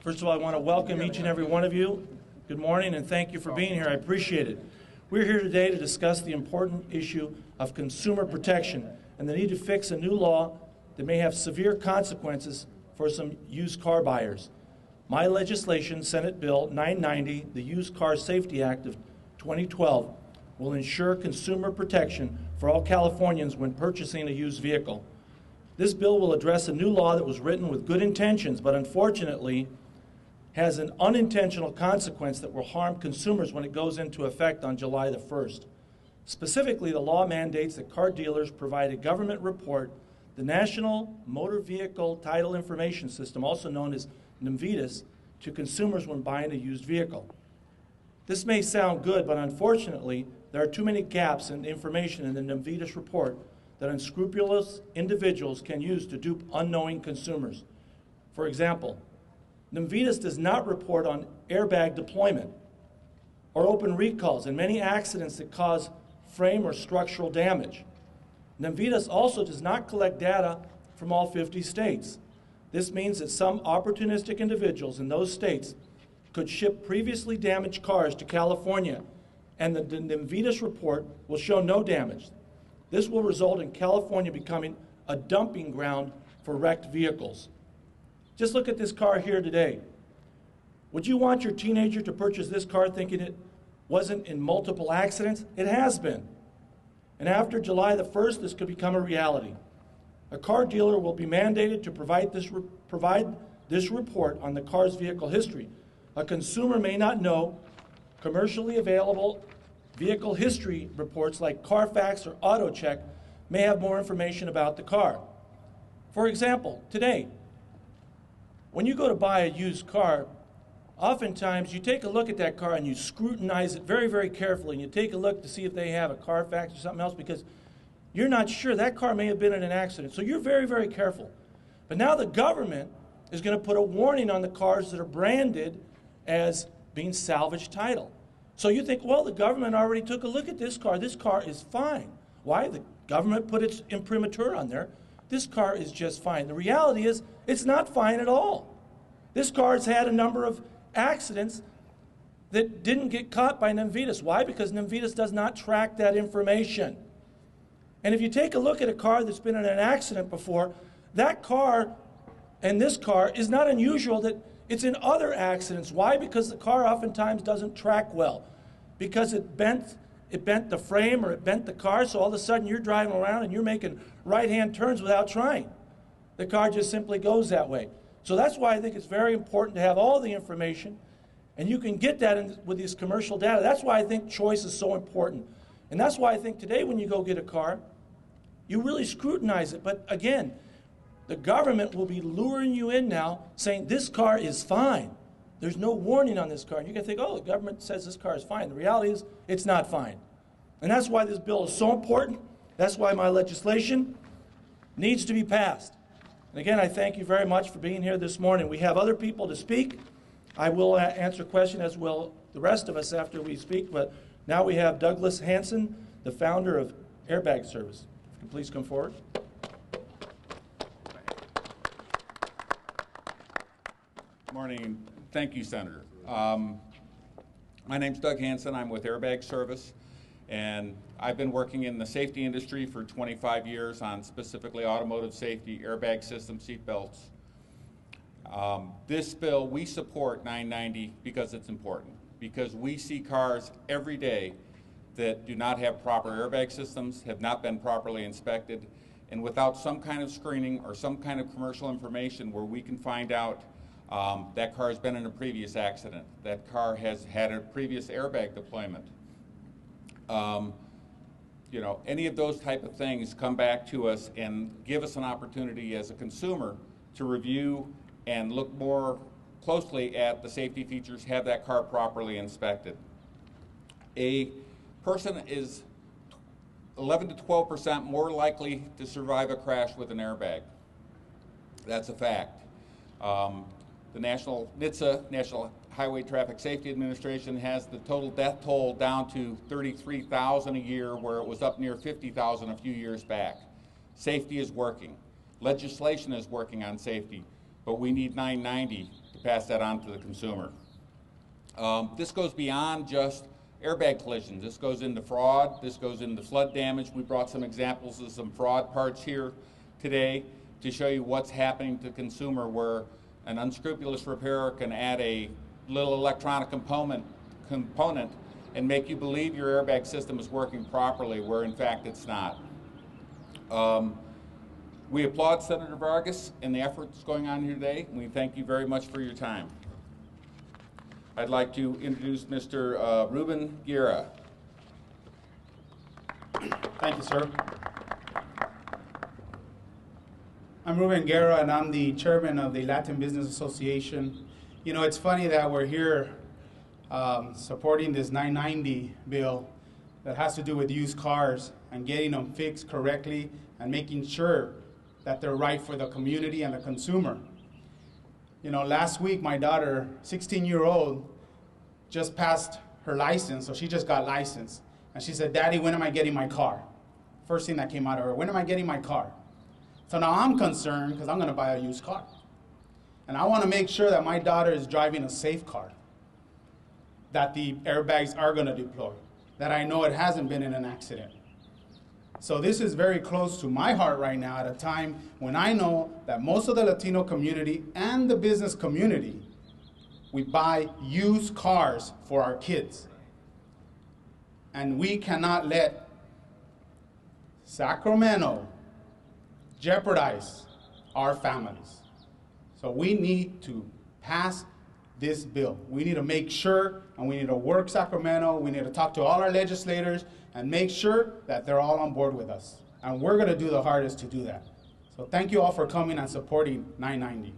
First of all, I want to welcome each and every one of you. Good morning, and thank you for being here. I appreciate it. We're here today to discuss the important issue of consumer protection and the need to fix a new law that may have severe consequences for some used car buyers. My legislation, Senate Bill 990, the Used Car Safety Act of 2012, will ensure consumer protection for all Californians when purchasing a used vehicle. This bill will address a new law that was written with good intentions, but unfortunately has an unintentional consequence that will harm consumers when it goes into effect on July the 1st. Specifically, the law mandates that car dealers provide a government report, the National Motor Vehicle Title Information System, also known as NMVIDIS, to consumers when buying a used vehicle. This may sound good, but unfortunately, there are too many gaps in information in the NMVIDIS report that unscrupulous individuals can use to dupe unknowing consumers. For example, NMVIDIS does not report on airbag deployment or open recalls and many accidents that cause frame or structural damage. NMVIDIS also does not collect data from all 50 states. This means that some opportunistic individuals in those states could ship previously damaged cars to California, and the NMVIDIS report will show no damage. This will result in California becoming a dumping ground for wrecked vehicles. Just look at this car here today. Would you want your teenager to purchase this car thinking it wasn't in multiple accidents? It has been. And after July the 1st, this could become a reality. A car dealer will be mandated to provide this report on the car's vehicle history. A consumer may not know commercially available vehicle history reports like Carfax or AutoCheck may have more information about the car. For example, today, when you go to buy a used car, oftentimes you take a look at that car and you scrutinize it very, very carefully, and you take a look to see if they have a Carfax or something else, because you're not sure. That car may have been in an accident, so you're very, very careful. But now the government is going to put a warning on the cars that are branded as being salvage title. So you think, well, the government already took a look at this car. This car is fine. Why? The government put its imprimatur on there. This car is just fine. The reality is, it's not fine at all. This car has had a number of accidents that didn't get caught by NMVIDIS. Why? Because NMVIDIS does not track that information. And if you take a look at a car that's been in an accident before, that car and this car is not unusual that it's in other accidents. Why? Because the car oftentimes doesn't track well. Because it bent the frame or it bent the car, so all of a sudden you're driving around and you're making right-hand turns without trying. The car just simply goes that way. So that's why I think it's very important to have all the information, and you can get that with this commercial data. That's why I think choice is so important. And that's why I think today when you go get a car, you really scrutinize it. But again, the government will be luring you in now saying this car is fine. There's no warning on this car. And you're going to think, oh, the government says this car is fine. The reality is it's not fine. And that's why this bill is so important. That's why my legislation needs to be passed. And again, I thank you very much for being here this morning. We have other people to speak. I will answer questions, as will the rest of us after we speak. But now we have Douglas Hanson, the founder of Airbag Service. If you can please come forward. Morning. Thank you, Senator. My name's Doug Hanson. I'm with Airbag Service, and I've been working in the safety industry for 25 years on specifically automotive safety, airbag systems, seat belts. This bill, we support 990 because it's important, because we see cars every day that do not have proper airbag systems, have not been properly inspected, and without some kind of screening or some kind of commercial information where we can find out that car has been in a previous accident, that car has had a previous airbag deployment. You know, any of those type of things come back to us and give us an opportunity as a consumer to review and look more closely at the safety features, have that car properly inspected. A person is 11 to 12% more likely to survive a crash with an airbag. That's a fact. The NHTSA, National Highway Traffic Safety Administration, has the total death toll down to 33,000 a year, where it was up near 50,000 a few years back. Safety is working. Legislation is working on safety, but we need 990 to pass that on to the consumer. This goes beyond just airbag collisions. This goes into fraud. This goes into flood damage. We brought some examples of some fraud parts here today to show you what's happening to the consumer, where an unscrupulous repairer can add a little electronic component and make you believe your airbag system is working properly, where in fact it's not. We applaud Senator Vargas and the efforts going on here today, and we thank you very much for your time. I'd like to introduce Mr. Ruben Guerra. Thank you, sir. I'm Ruben Guerra, and I'm the chairman of the Latin Business Association. You know, it's funny that we're here supporting this 990 bill that has to do with used cars and getting them fixed correctly and making sure that they're right for the community and the consumer. You know, last week my daughter, 16-year-old, just passed her license, so she just got licensed. And she said, "Daddy, when am I getting my car?" First thing that came out of her, when am I getting my car? So now I'm concerned because I'm gonna buy a used car. And I wanna make sure that my daughter is driving a safe car, that the airbags are gonna deploy, that I know it hasn't been in an accident. So this is very close to my heart right now at a time when I know that most of the Latino community and the business community, we buy used cars for our kids. And we cannot let Sacramento jeopardize our families. So we need to pass this bill. We need to make sure, and we need to work Sacramento, we need to talk to all our legislators and make sure that they're all on board with us. And we're gonna do the hardest to do that. So thank you all for coming and supporting 990.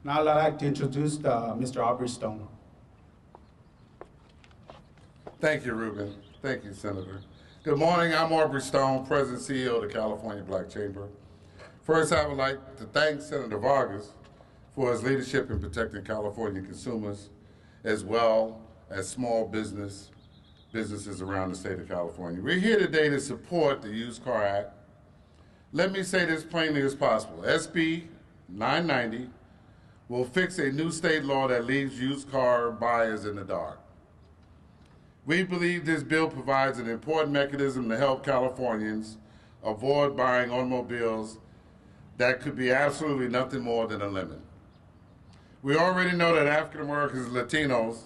Now I'd like to introduce Mr. Aubrey Stone. Thank you, Ruben. Thank you, Senator. Good morning. I'm Aubrey Stone, President and CEO of the California Black Chamber. First, I would like to thank Senator Vargas for his leadership in protecting California consumers, as well as small businesses around the state of California. We're here today to support the Used Car Act. Let me say this plainly as possible. SB 990 will fix a new state law that leaves used car buyers in the dark. We believe this bill provides an important mechanism to help Californians avoid buying automobiles that could be absolutely nothing more than a lemon. We already know that African Americans and Latinos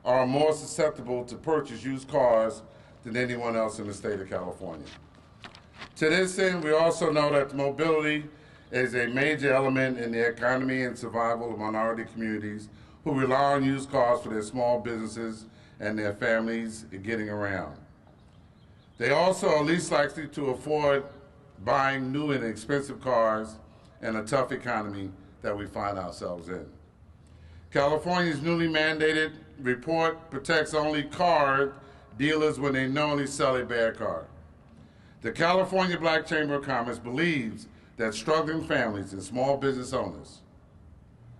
are more susceptible to purchase used cars than anyone else in the state of California. To this end, we also know that mobility is a major element in the economy and survival of minority communities who rely on used cars for their small businesses and their families getting around. They also are least likely to afford buying new and expensive cars in a tough economy that we find ourselves in. California's newly mandated report protects only car dealers when they knowingly sell a bad car. The California Black Chamber of Commerce believes that struggling families and small business owners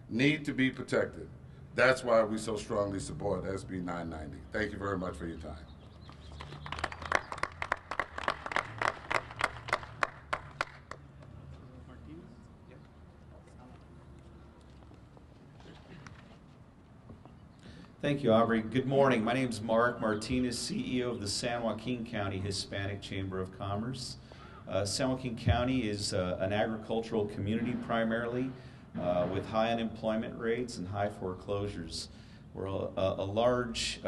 need to be protected. That's why we so strongly support SB 990. Thank you very much for your time. Thank you, Aubrey. Good morning. My name is Mark Martinez, CEO of the San Joaquin County Hispanic Chamber of Commerce. San Joaquin County is an agricultural community primarily, with high unemployment rates and high foreclosures. We're a large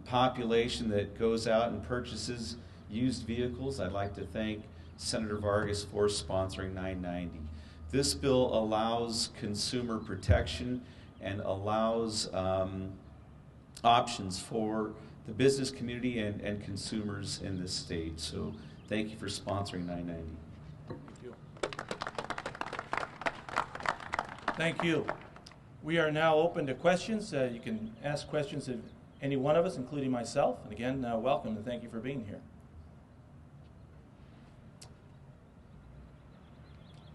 population that goes out and purchases used vehicles. I'd like to thank Senator Vargas for sponsoring 990. This bill allows consumer protection and allows options for the business community and consumers in this state. So thank you for sponsoring 990. Thank you. We are now open to questions. You can ask questions of any one of us, including myself. And again, welcome and thank you for being here.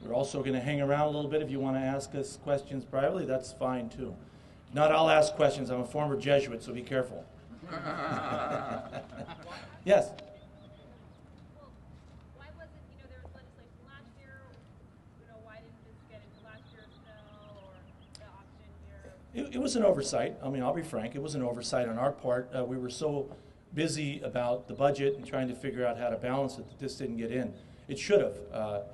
We're also going to hang around a little bit. If you want to ask us questions privately, that's fine too. Not all ask questions. I'm a former Jesuit, so be careful. Yes? Why was it, there was It was an oversight. I mean, I'll be frank, it was an oversight on our part. We were so busy about the budget and trying to figure out how to balance it that this didn't get in. It should have,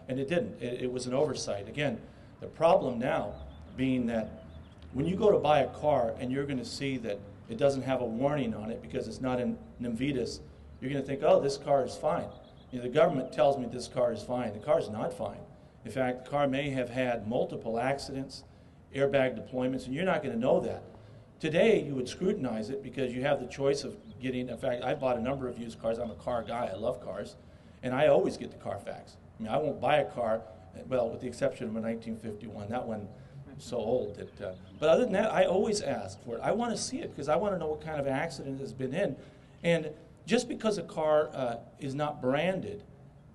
and it didn't. It was an oversight. Again, the problem now being that when you go to buy a car and you're going to see that it doesn't have a warning on it because it's not in Navitas, you're going to think, oh, this car is fine. You know, the government tells me this car is fine. The car is not fine. In fact, the car may have had multiple accidents, airbag deployments, and you're not going to know that. Today, you would scrutinize it because you have the choice of getting, in fact, I bought a number of used cars. I'm a car guy. I love cars. And I always get the Carfax. I mean, I won't buy a car, well, with the exception of a 1951. That one is so old that, but other than that, I always ask for it. I want to see it because I want to know what kind of accident it's been in. And just because a car is not branded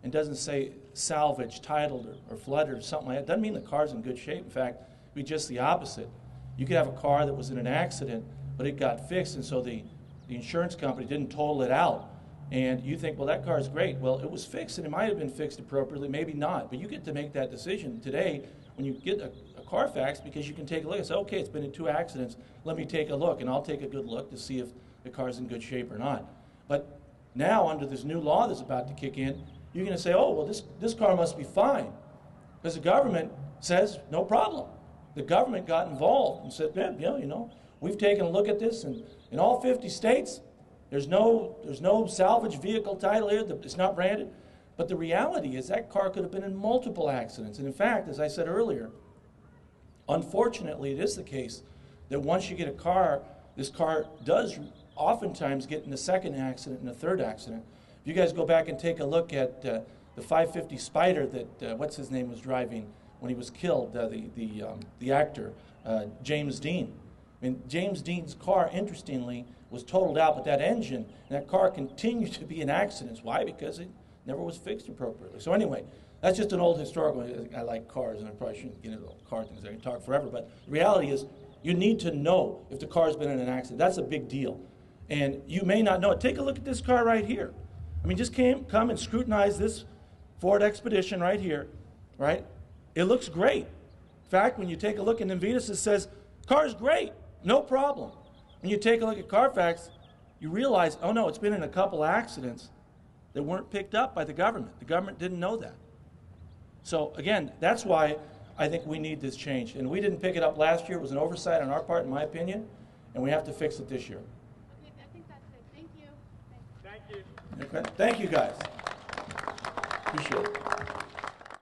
and doesn't say salvage, titled, or flooded or something like that, doesn't mean the car's in good shape. In fact, it'd be just the opposite. You could have a car that was in an accident, but it got fixed, and so the insurance company didn't total it out. And you think, well, that car is great. Well, it was fixed, and it might have been fixed appropriately, maybe not. But you get to make that decision today when you get a Carfax because you can take a look and say, okay, it's been in 2 accidents. Let me take a look, and I'll take a good look to see if the car's in good shape or not. But now, under this new law that's about to kick in, you're going to say, oh, well, this car must be fine. Because the government says, no problem. The government got involved and said, yeah, you know, we've taken a look at this, and in all 50 states, there's no salvage vehicle title here. It's not branded. But the reality is that car could have been in multiple accidents. And in fact, as I said earlier, unfortunately, it is the case that once you get a car, this car does oftentimes get in a second accident and a third accident. If you guys go back and take a look at the 550 Spider that, what's his name, was driving when he was killed, the actor, James Dean. I mean, James Dean's car, interestingly, was totaled out, but that engine and that car continued to be in accidents. Why? Because it never was fixed appropriately. So anyway, that's just an old historical. I like cars, and I probably shouldn't get into car things. I can talk forever, but the reality is you need to know if the car's been in an accident. That's a big deal. And you may not know it. Take a look at this car right here. I mean, just come and scrutinize this Ford Expedition right here, right? It looks great. In fact, when you take a look in Navitas, it says, car's great, no problem. When you take a look at Carfax, you realize, oh no, it's been in a couple accidents that weren't picked up by the government. The government didn't know that. So again, that's why I think we need this change. And we didn't pick it up last year. It was an oversight on our part, in my opinion, and we have to fix it this year. Okay, I think that's it. Thank you. Thank you. Okay. Thank you, guys. Appreciate it.